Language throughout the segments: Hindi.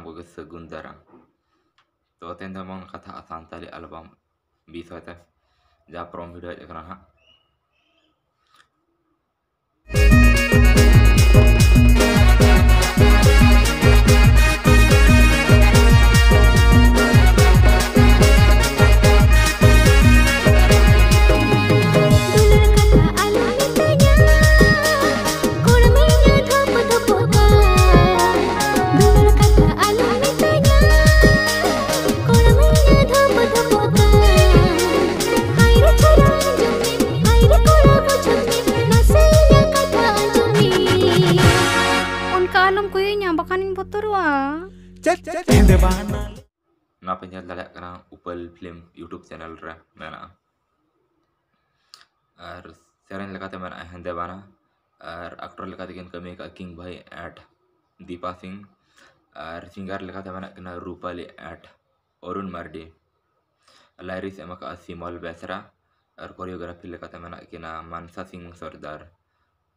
को सगुन दाराम तो तेन मन कथा सानताली एल्बम विषयते जहाँ प्रम भिडियो हाँ Kalem kuyunya bakanin botorwa. ना पे nyal dalek kana upal film YouTube channel re mena ar seren lekate mena hende bana ar aktor lekate gen kami ka king bhai at Deepa Singh और singer lekate mena kena Rupali at Arun Mardi lyrics एमक सिमल बेसरा और choreography lekate mena kena Mansa Singh Sardar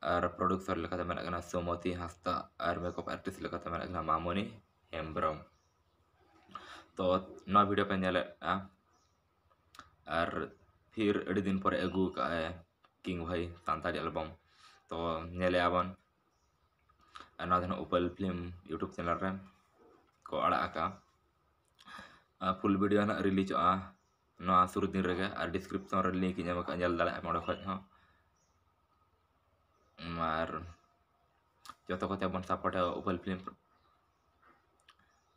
और producer lekate mena kena Somati Hasda और makeup artist lekate mena kena Mamoni Hembrom तो ना वीडियो पे नेले और फिर अड़ी दिन पर एगू का है किंग भाई सांताली एल्बम तो नेले आवन ना धन उपल फिल्म यूट्यूब चैनल रे को अड़ा का फुल वीडियो ना रिलीज ना शुरू दिन रे और डिस्क्रिप्शन रे लिंक ᱧᱟᱢ ᱠᱟᱜ ᱧᱮᱞ ᱫᱟᱲᱮᱭᱟᱜᱼᱟ ᱢᱚᱰᱮ ᱠᱷᱚᱡ ᱦᱚᱸ और जतो कोते बन सपोर्ट उपल फिल्म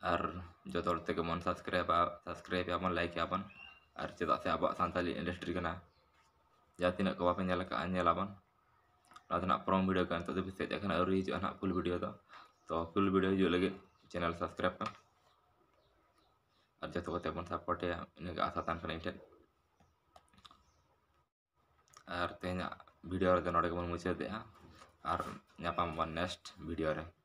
और जो तौर मन सब्सक्राइब याबन लाइक याबन और चेदा से अब सानताली इंडस्ट्री कना जहाँ तीन को बापे नेलाबन ना प्रम वीडियो का तो भी सेज एखन आउरी हिजुआ ना फुल वीडियो तो फुल वीडियो हिजुआ लगे चैनल सब्सक्राइब पे और जो कोते बन सपोर्ट या इन आशा तान कना इठे और तेना वीडियो रे नोडे को मुचादे और नेक्स्ट वीडियो रे